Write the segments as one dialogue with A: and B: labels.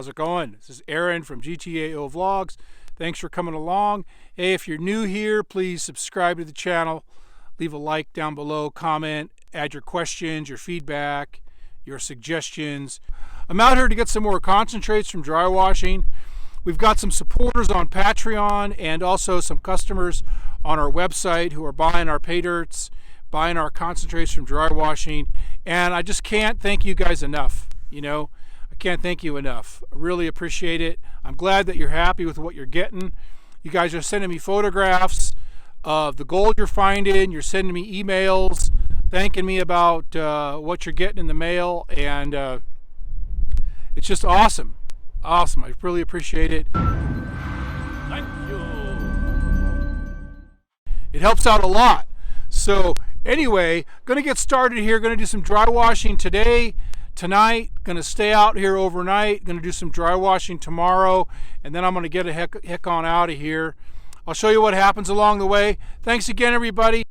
A: How's it going? This is Aaron from GTAO Vlogs. Thanks for coming along. Hey, if you're new here, please subscribe to the channel. Leave a like down below, comment, add your questions, your feedback, your suggestions. I'm out here to get some more concentrates from dry washing. We've got some supporters on Patreon and also some customers on our website who are buying our pay dirts, buying our concentrates from dry washing, and I just can't thank you guys enough. You know, I can't thank you enough. I really appreciate it. I'm glad that you're happy with what you're getting. You guys are sending me photographs of the gold you're finding. You're sending me emails thanking me about what you're getting in the mail, and it's just awesome. Awesome. I really appreciate it.
B: Thank you.
A: It helps out a lot. So anyway, gonna get started here. Gonna do some dry washing today, tonight. Gonna stay out here overnight. Gonna do some dry washing tomorrow, and then I'm gonna get a heck on out of here. I'll show you what happens along the way. Thanks again, everybody.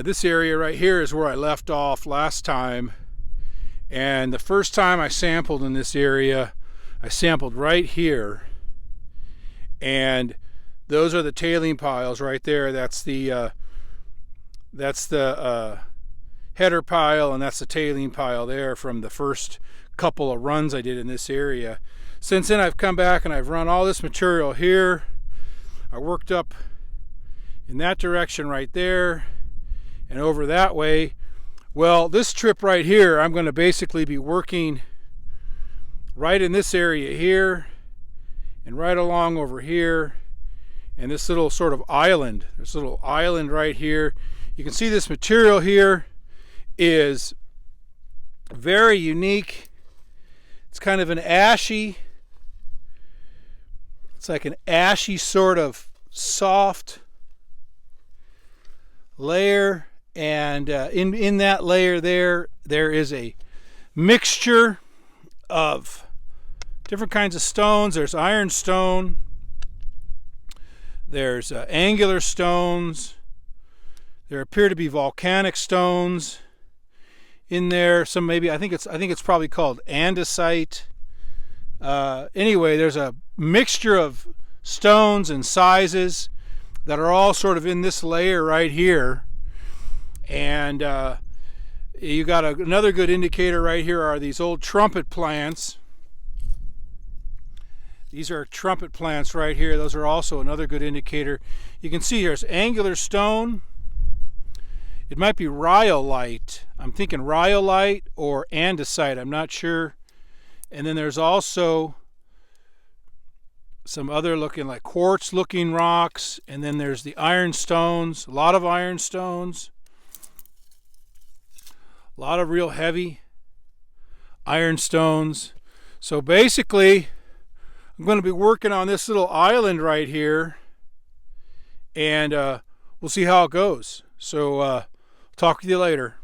A: This area right here is where I left off last time, and the first time I sampled in this area, I sampled right here, and those are the tailing piles right there. That's the header pile, and that's the tailing pile there from the first couple of runs I did in this area. Since then, I've come back and I've run all this material here. I worked up in that direction right there and over that way. Well, this trip right here, I'm going to basically be working right in this area here and right along over here, and this little sort of island. This little island right here. You can see this material here is very unique. It's kind of an ashy, it's like an ashy sort of soft layer. And in that layer there is a mixture of different kinds of stones. There's ironstone, there's angular stones, there appear to be volcanic stones in there. Some maybe I think it's probably called andesite. Anyway, there's a mixture of stones and sizes that are all sort of in this layer right here. And you got another good indicator right here are these old trumpet plants. These are trumpet plants right here. Those are also another good indicator. You can see there's angular stone. It might be rhyolite. I'm thinking rhyolite or andesite. I'm not sure. And then there's also some other looking like quartz looking rocks. And then there's the ironstones. A lot of ironstones. A lot of real heavy ironstones. So basically, I'm going to be working on this little island right here, and we'll see how it goes. So talk to you later.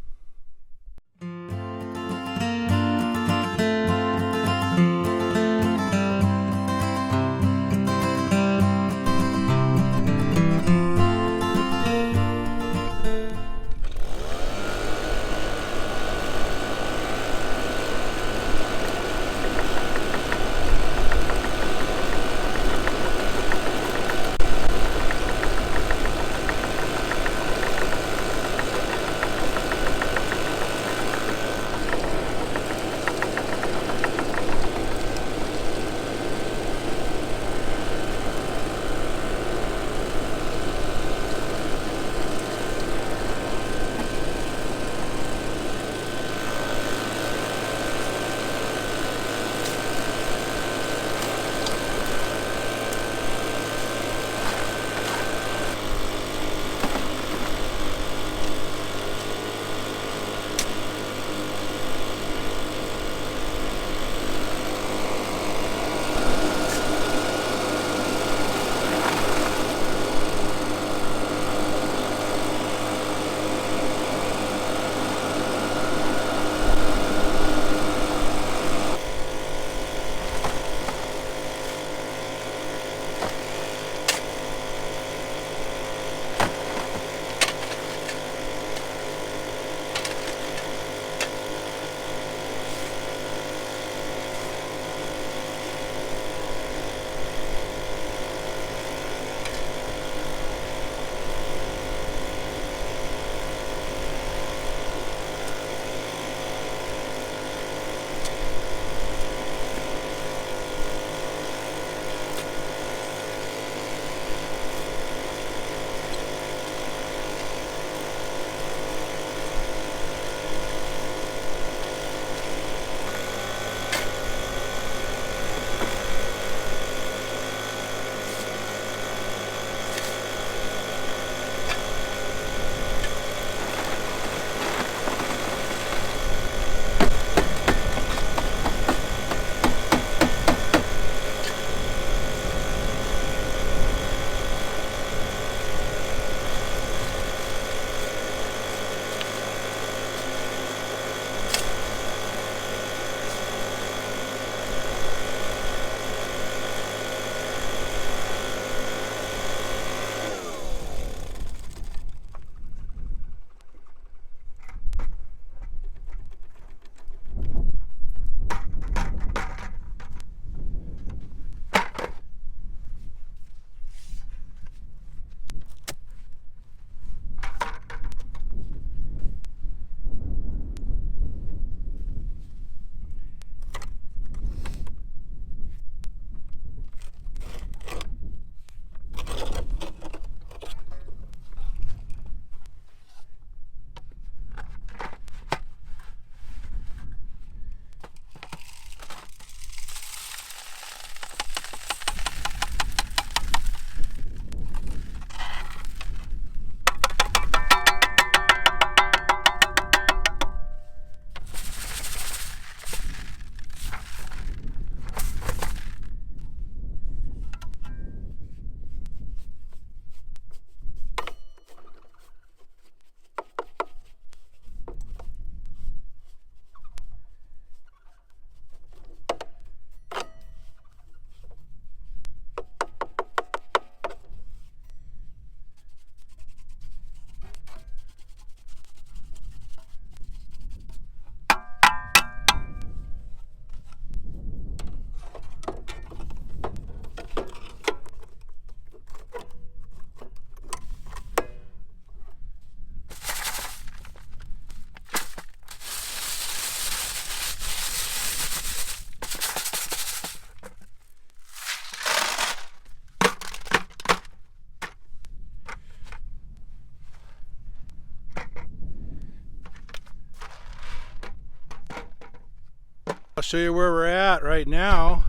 A: I'll show you where we're at right now.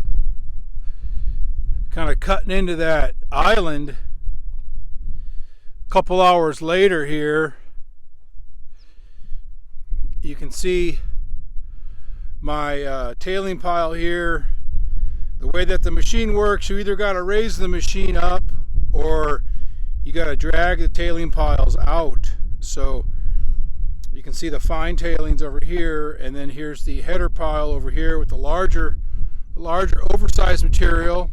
A: Kind of cutting into that island. A couple hours later here, you can see my tailing pile here. The way that the machine works, you either got to raise the machine up or you got to drag the tailing piles out. So you can see the fine tailings over here, and then here's the header pile over here with the larger oversized material.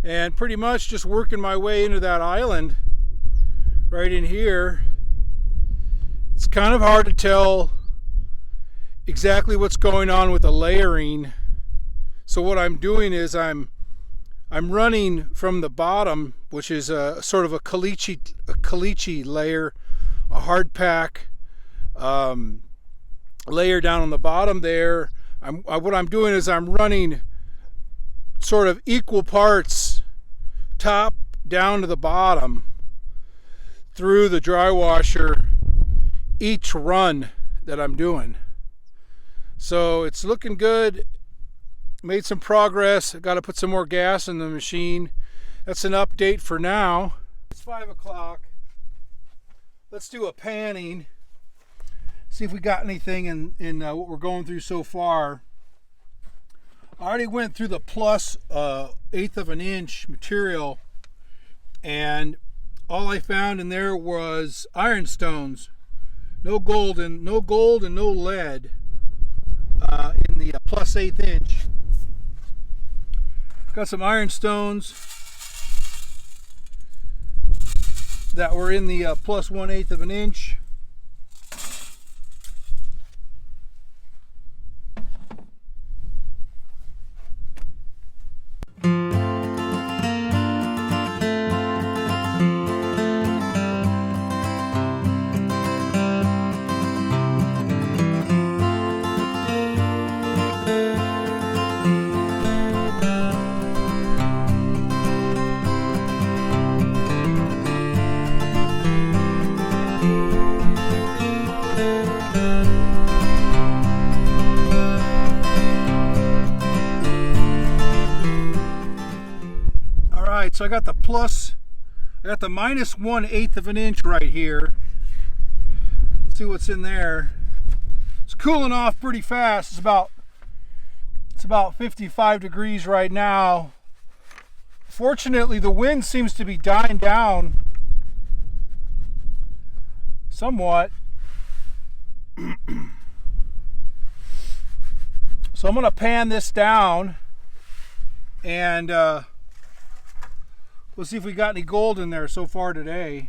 A: And pretty much just working my way into that island right in here. It's kind of hard to tell exactly what's going on with the layering. So what I'm doing is I'm running from the bottom, which is a sort of a caliche layer, a hard pack layer down on the bottom there. What I'm doing is I'm running sort of equal parts top down to the bottom through the dry washer each run that I'm doing. So it's looking good. Made some progress. I got to put some more gas in the machine. That's an update for now. It's 5 o'clock. Let's do a panning. See if we got anything in what we're going through so far. I already went through the plus 1/8 of an inch material, and all I found in there was ironstones. No gold and no lead in the plus 1/8 inch. Got some ironstones that were in the plus 1/8 of an inch. So I got the minus 1/8 of an inch right here. Let's see what's in there. It's cooling off pretty fast. It's about 55 degrees right now. Fortunately, the wind seems to be dying down somewhat. So I'm going to pan this down and we'll see if we got any gold in there so far today.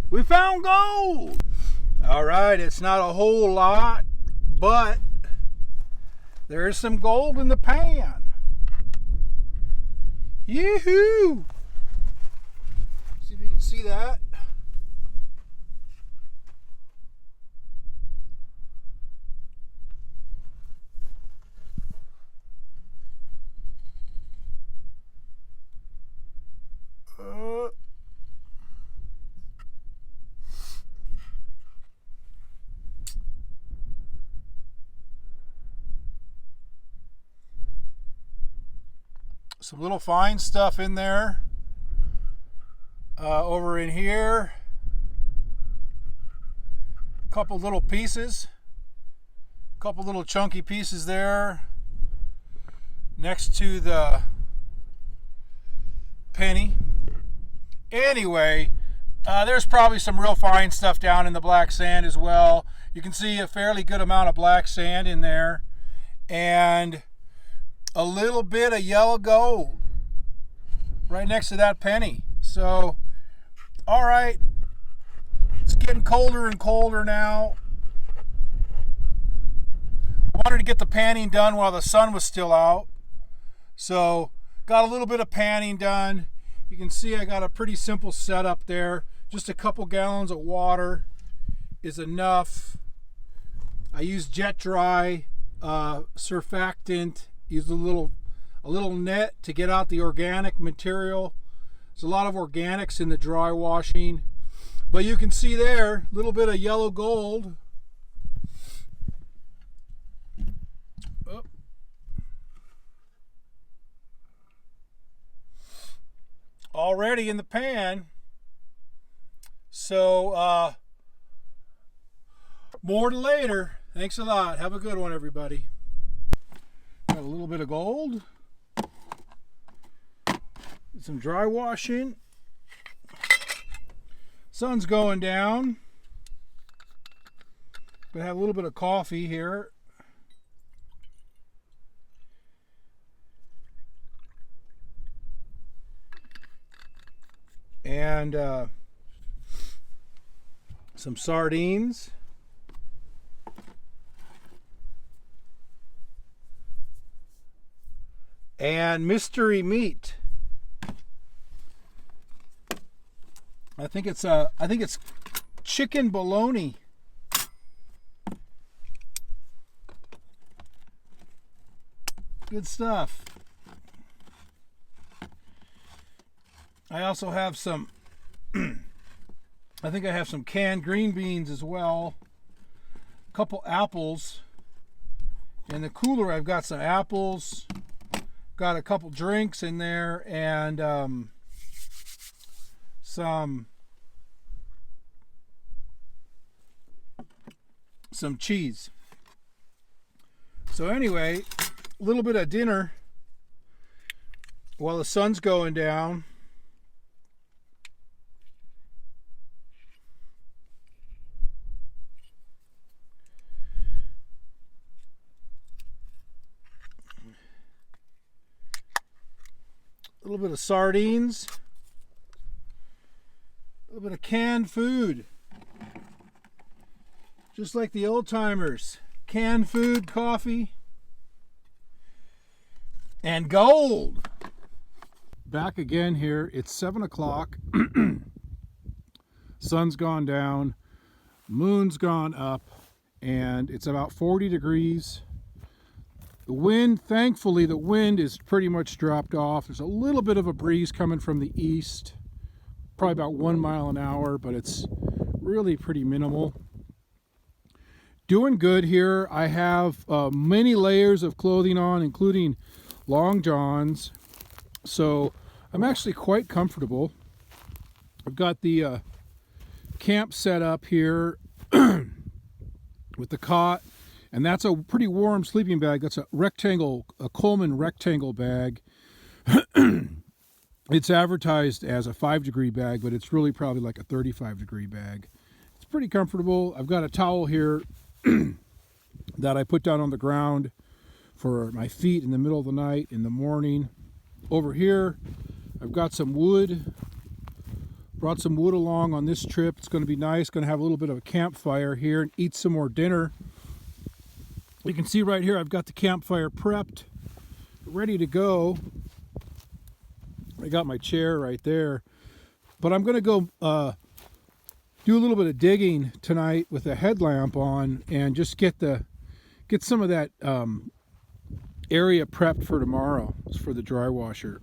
A: We found gold. All right, it's not a whole lot, but there's some gold in the pan. Yoo-hoo! See if you can see that. Some little fine stuff in there. Over in here, a couple little pieces, a couple little chunky pieces there next to the penny. Anyway, there's probably some real fine stuff down in the black sand as well. You can see a fairly good amount of black sand in there and a little bit of yellow gold right next to that penny. So, all right, it's getting colder and colder now. I wanted to get the panning done while the sun was still out. So, got a little bit of panning done. You can see I got a pretty simple setup there. Just a couple gallons of water is enough. I use jet dry surfactant. Use a little net to get out the organic material. There's a lot of organics in the dry washing. But you can see there, a little bit of yellow gold. Oh. Already in the pan. So, more to later. Thanks a lot. Have a good one, everybody. Got a little bit of gold. Some dry washing. Sun's going down. Gonna have a little bit of coffee here. And some sardines. And mystery meat. I think it's chicken bologna. Good stuff. I also have some I think I have some canned green beans as well. A couple apples. In the cooler I've got some apples. Got a couple drinks in there and some cheese. So anyway, a little bit of dinner while the sun's going down. A little bit of sardines, a little bit of canned food, just like the old timers. Canned food, coffee, and gold. Back again here. It's 7 o'clock. Sun's gone down, moon's gone up, and it's about 40 degrees. The wind, thankfully, the wind is pretty much dropped off. There's a little bit of a breeze coming from the east, probably about 1 mile an hour, but it's really pretty minimal. Doing good here. I have many layers of clothing on, including long johns, so I'm actually quite comfortable. I've got the camp set up here with the cot. And that's a pretty warm sleeping bag. That's a Coleman rectangle bag. It's advertised as a 5-degree bag, but it's really probably like a 35-degree bag. It's pretty comfortable. I've got a towel here that I put down on the ground for my feet in the middle of the night, in the morning. Over here, I've got some wood. Brought some wood along on this trip. It's going to be nice. Going to have a little bit of a campfire here and eat some more dinner. You can see right here I've got the campfire prepped, ready to go. I got my chair right there. But I'm going to go do a little bit of digging tonight with a headlamp on and just get some of that area prepped for tomorrow for the dry washer.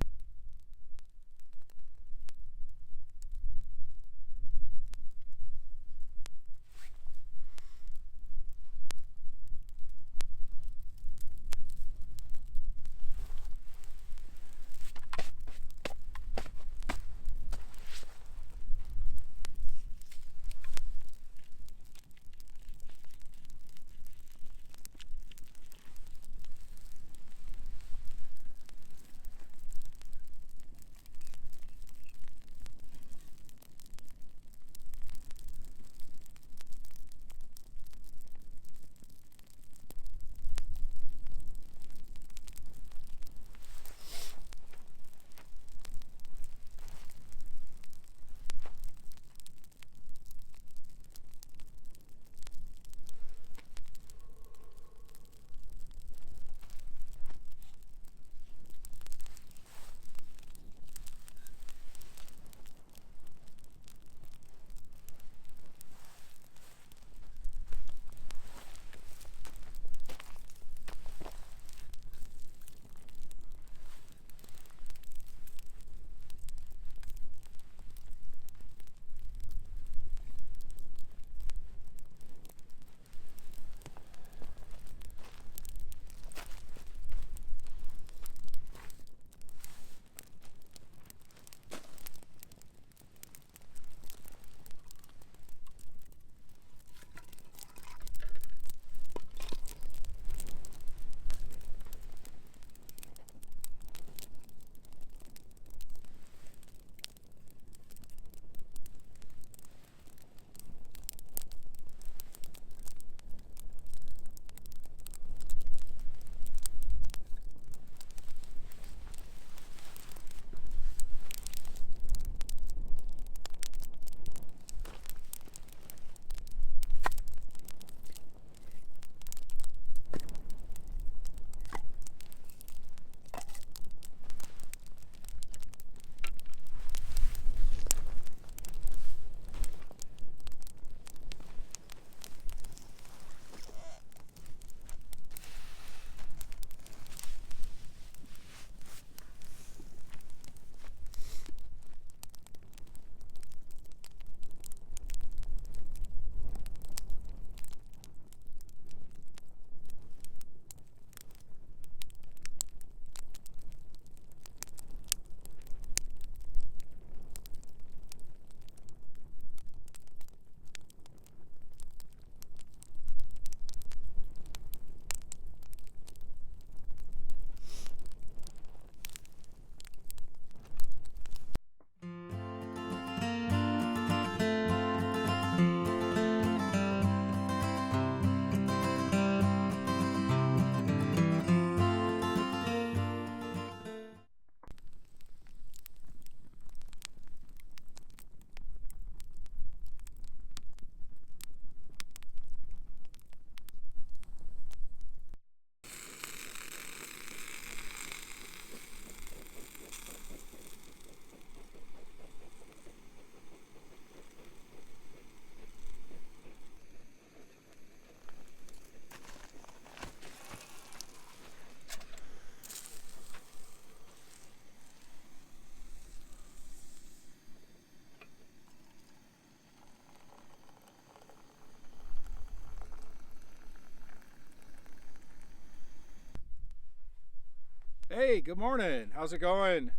A: Hey, good morning. How's it going?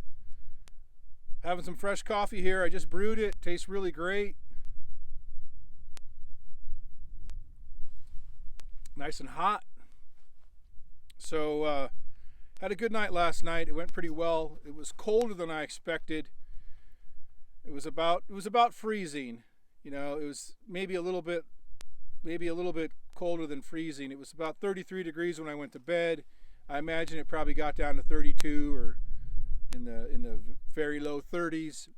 A: Having some fresh coffee here. I just brewed it. Tastes really great. Nice and hot. So, had a good night last night. It went pretty well. It was colder than I expected. It was about freezing. You know, it was maybe a little bit colder than freezing. It was about 33 degrees when I went to bed. I imagine it probably got down to 32 or in the very low 30s.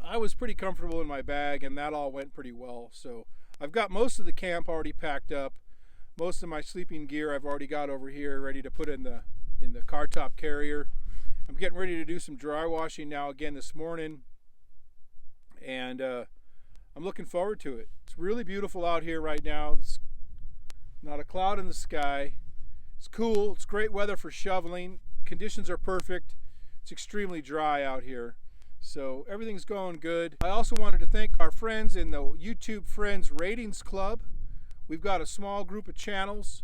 A: I was pretty comfortable in my bag, and that all went pretty well. So I've got most of the camp already packed up. Most of my sleeping gear I've already got over here ready to put in the car top carrier. I'm getting ready to do some dry washing now again this morning, and I'm looking forward to it. It's really beautiful out here right now. There's not a cloud in the sky. It's cool. It's great weather for shoveling. Conditions are perfect. It's extremely dry out here. So everything's going good. I also wanted to thank our friends in the YouTube Friends Ratings Club. We've got a small group of channels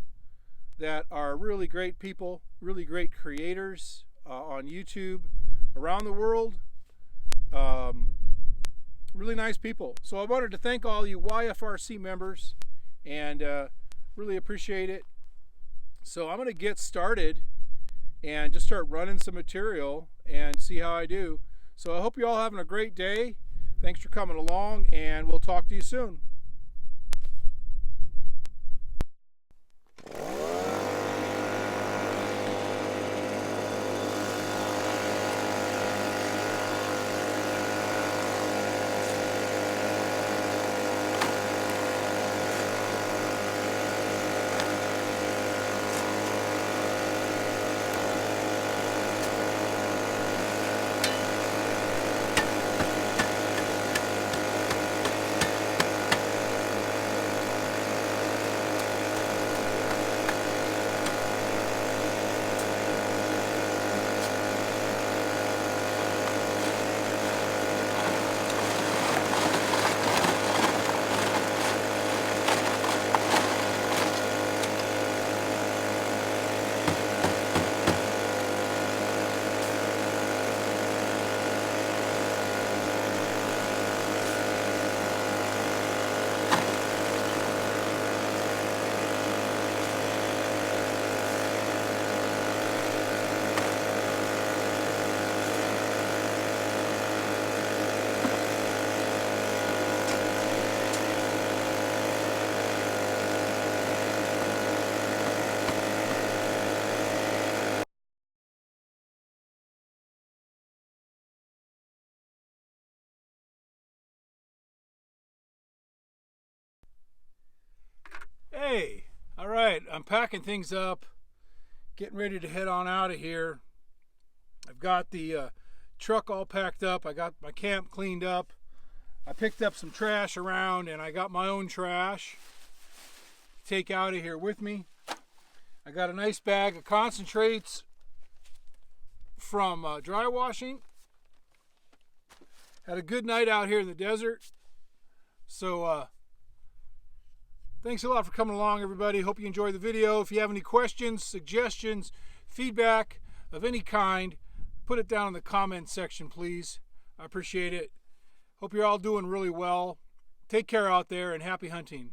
A: that are really great people, really great creators on YouTube around the world. Really nice people. So I wanted to thank all you YFRC members and really appreciate it. So I'm going to get started and just start running some material and see how I do. So I hope you all having a great day. Thanks for coming along, and we'll talk to you soon. Hey, all right, I'm packing things up, getting ready to head on out of here. I've got the truck all packed up. I got my camp cleaned up. I picked up some trash around, and I got my own trash to take out of here with me. I got a nice bag of concentrates from dry washing. Had a good night out here in the desert. So thanks a lot for coming along, everybody. Hope you enjoyed the video. If you have any questions, suggestions, feedback of any kind, put it down in the comments section, please. I appreciate it. Hope you're all doing really well. Take care out there, and happy hunting.